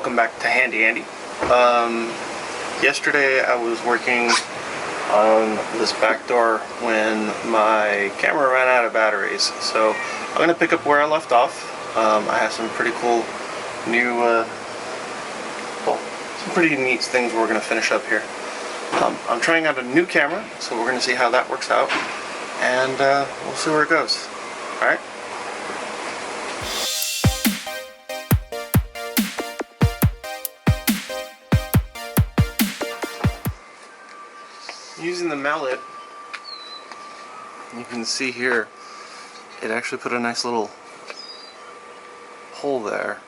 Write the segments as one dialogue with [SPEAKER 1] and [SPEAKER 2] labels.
[SPEAKER 1] welcome back to Handy Andy. Yesterday I was working on this back door when my camera ran out of batteries, so I'm going to pick up where I left off. I have some pretty cool new, well, some pretty neat things we're going to finish up here. I'm trying out a new camera, so we're going to see how that works out, and we'll see where it goes. Alright? Using the mallet, you can see here, it actually put a nice little hole there,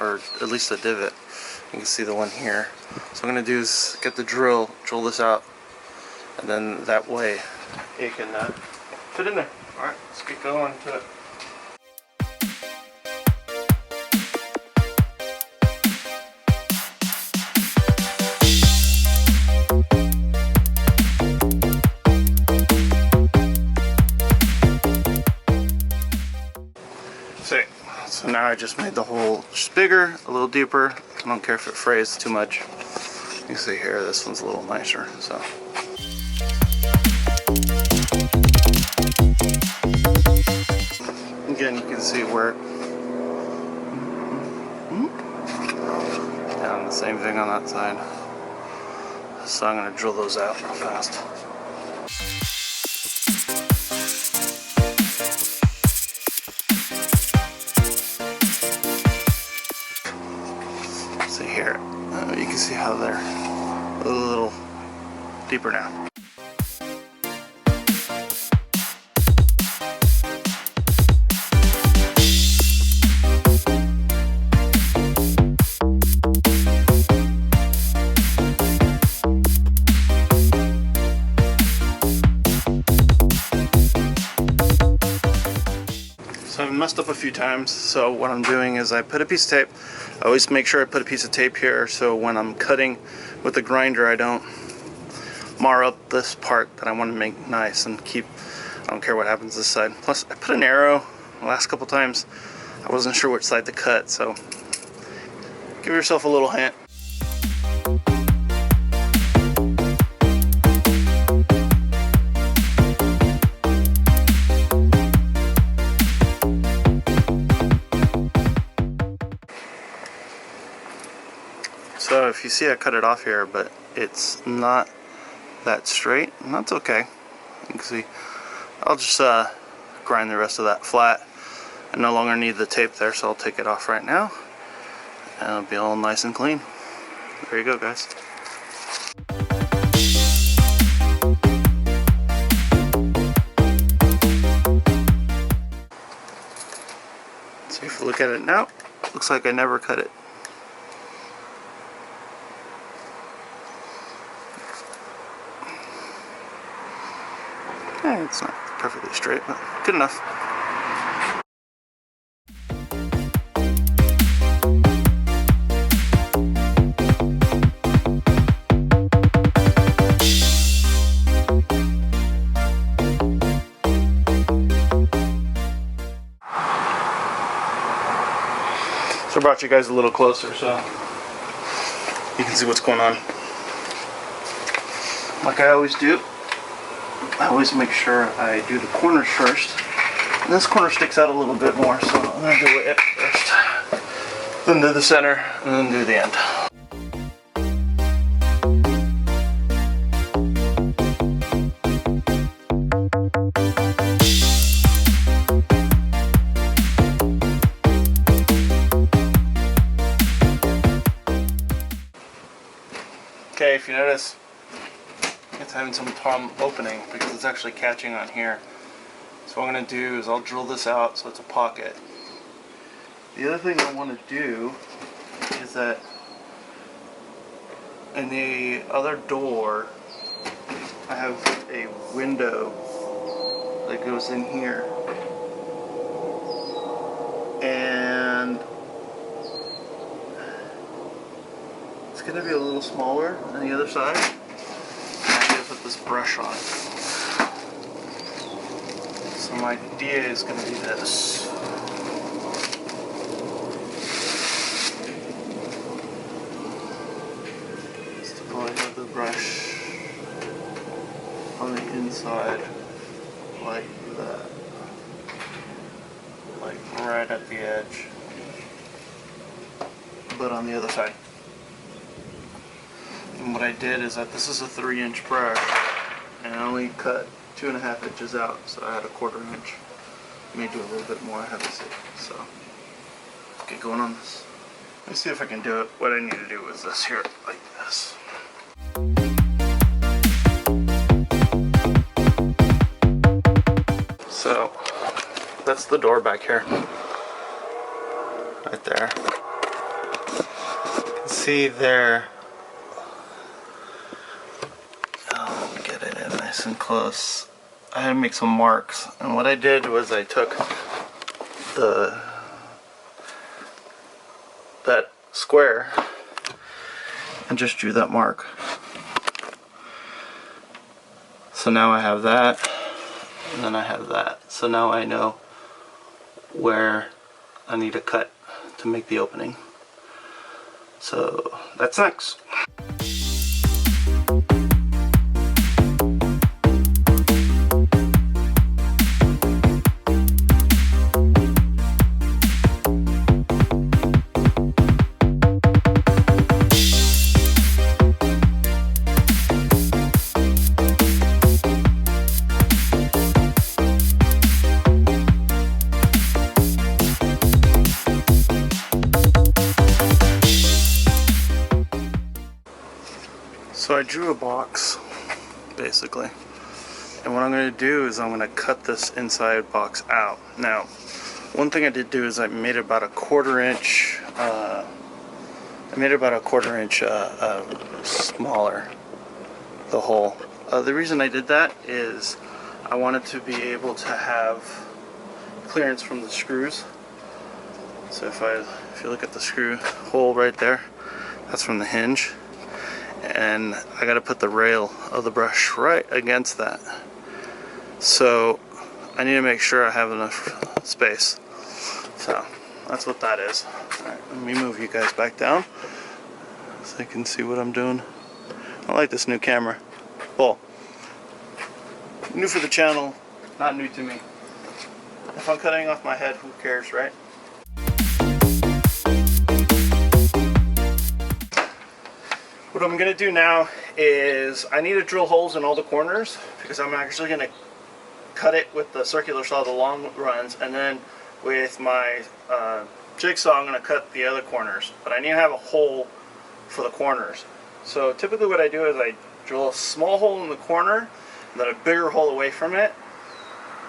[SPEAKER 1] or at least a divot. You can see the one here. So what I'm going to do is get the drill this out, and then that way it can fit in there. Alright, let's get going to it. So now I just made the hole just bigger, a little deeper. I don't care if it frays too much. You can see here, this one's a little nicer. So again, you can see where and the same thing on that side. So I'm going to drill those out real fast. See here, you can see how they're a little deeper now. So I've messed up a few times, so what I'm doing is I put a piece of tape. I always make sure I put a piece of tape here so when I'm cutting with the grinder I don't mar up this part that I want to make nice and keep. I don't care what happens this side. Plus I put an arrow the last couple times. I wasn't sure which side to cut, so give yourself a little hint. So if you see I cut it off here, but it's not that straight, and that's okay. You can see I'll just grind the rest of that flat. I no longer need the tape there, so I'll take it off right now and it'll be all nice and clean. There you go, guys. So if you look at it now, it looks like I never cut it. It's not perfectly straight, but good enough. So I brought you guys a little closer so you can see what's going on. Like I always do, I always make sure I do the corners first. And this corner sticks out a little bit more, so I'm going to do it first. Then do the center, and then do the end. Okay, if you notice, it's having some problem opening because it's actually catching on here. So what I'm going to do is I'll drill this out so it's a pocket. The other thing I want to do is that in the other door I have a window that goes in here, and it's going to be a little smaller on the other side. I'm going to put this brush on it. So my idea is going to be this. like that. Like right at the edge. But on the other side. And what I did is that this is a 3-inch brush, and I only cut 2.5 inches out, so I had a 1/4 inch. May do a little bit more, I have to see. So, let's get going on this. Let me see if I can do it. What I need to do is this here, like this. So, that's the door back here. Right there. You can see there. Oh, let me get it in nice and close. I had to make some marks, and what I did was I took that square and just drew that mark. So now I have that, and then I have that. So now I know where I need to cut to make the opening. So that's next. So I drew a box, basically, and what I'm going to do is I'm going to cut this inside box out. Now, one thing I did do is I made about a 1/4 inch. Smaller, the hole. The reason I did that is I wanted to be able to have clearance from the screws. So if you look at the screw hole right there, that's from the hinge. And I got to put the rail of the brush right against that. So I need to make sure I have enough space. So that's what that is. Alright, let me move you guys back down so you can see what I'm doing. I like this new camera. Well, new for the channel, not new to me. If I'm cutting off my head, who cares, right? What I'm going to do now is I need to drill holes in all the corners because I'm actually going to cut it with the circular saw, the long runs, and then with my jigsaw I'm going to cut the other corners. But I need to have a hole for the corners. So typically what I do is I drill a small hole in the corner and then a bigger hole away from it.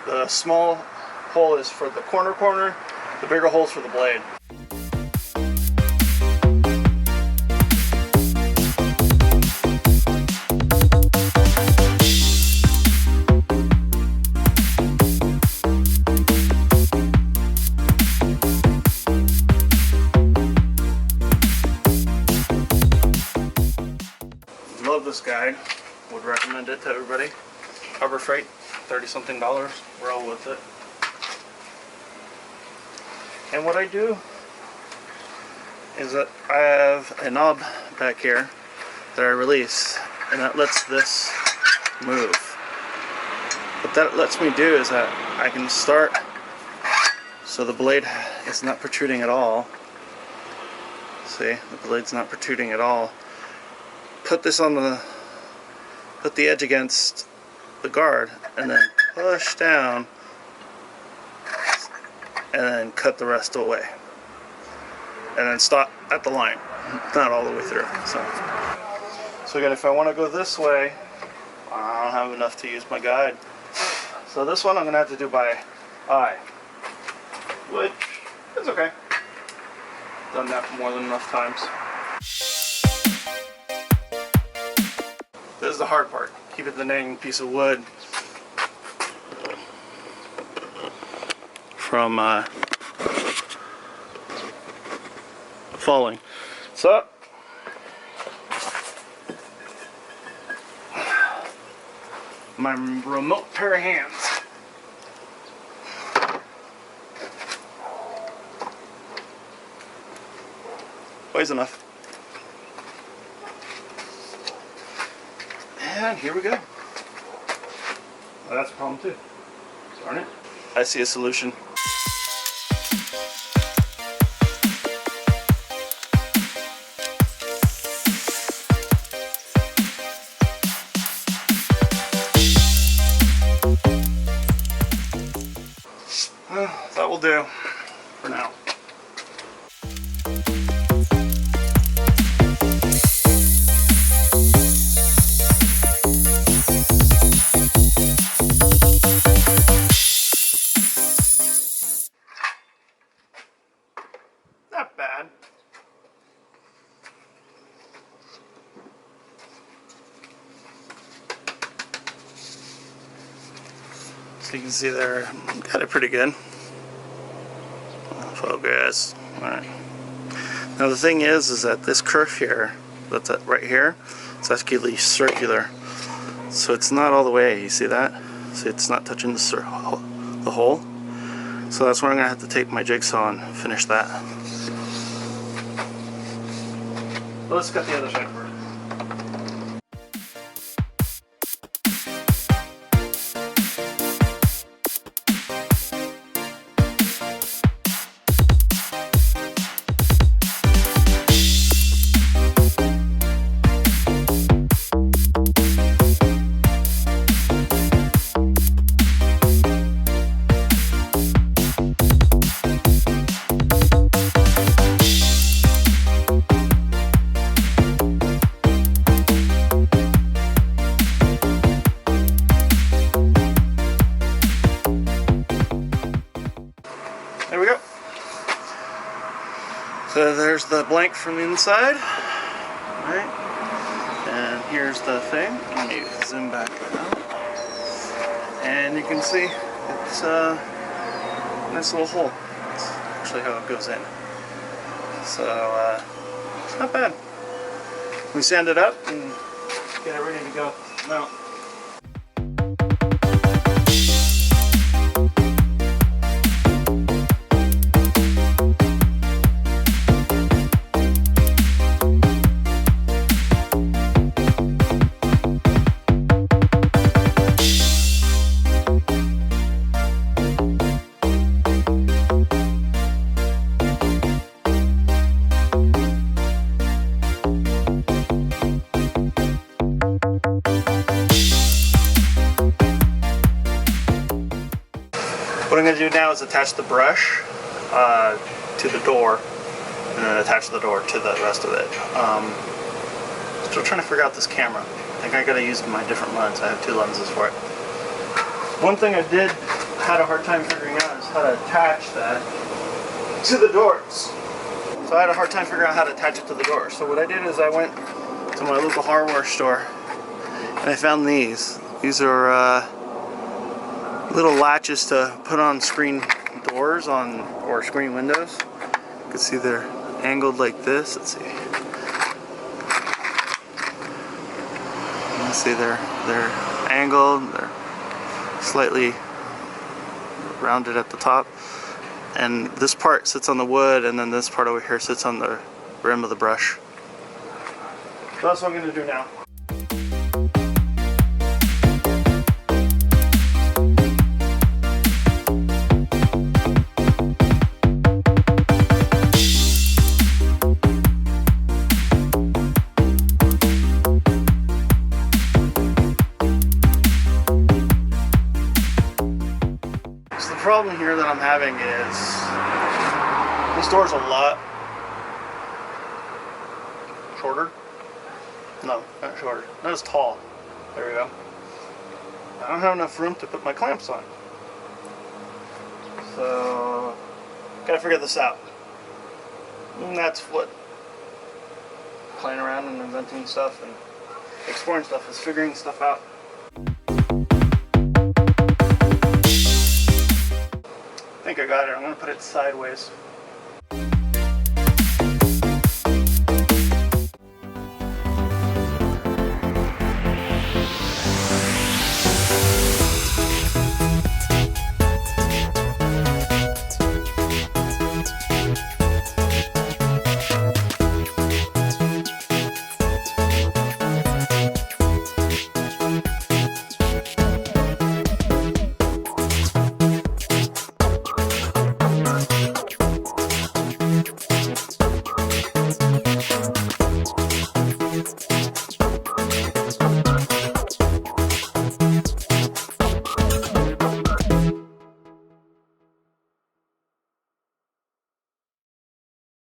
[SPEAKER 1] The small hole is for the corner, the bigger hole is for the blade. Love this guide, would recommend it to everybody. Harbor Freight, $30-something, we're all with it. And what I do is that I have a knob back here that I release, and that lets this move. What that lets me do is that I can start so the blade is not protruding at all. See, the blade's not protruding at all. Put this on put the edge against the guard, and then push down, and then cut the rest away, and then stop at the line, not all the way through. So again, if I want to go this way, I don't have enough to use my guide. So this one I'm gonna have to do by eye, which is okay. Done that more than enough times. This is the hard part. Keep it the dang piece of wood from falling. So my remote pair of hands. Always enough. And here we go. Well, that's a problem too. Darn it. I see a solution. That will do for now. Not bad. So you can see there, got it pretty good. Focus. Alright. Now the thing is that this curve here, that's right here, it's actually circular. So it's not all the way, you see that? See, it's not touching the hole. So that's where I'm going to have to take my jigsaw and finish that. Let's cut the other side first. There we go. So there's the blank from the inside. Alright. And here's the thing. Let me zoom back out. And you can see it's a nice little hole. That's actually how it goes in. So it's not bad. We sand it up and get it ready to go. Now, what I'm going to do now is attach the brush to the door, and then attach the door to the rest of it. Still trying to figure out this camera. I think I got to use my different lens. I have two lenses for it. One thing I had a hard time figuring out is how to attach that to the doors. So I had a hard time figuring out how to attach it to the door. So what I did is I went to my local hardware store and I found these. These are little latches to put on screen doors or screen windows. You can see they're angled like this. Let's see. You can see they're angled. They're slightly rounded at the top, and this part sits on the wood, and then this part over here sits on the rim of the brush. So that's what I'm going to do now. The problem here that I'm having is this door's a lot shorter. No, not shorter. Not as tall. There we go. I don't have enough room to put my clamps on. So, gotta figure this out. And that's what playing around and inventing stuff and exploring stuff is, figuring stuff out. I think I got it. I'm going to put it sideways.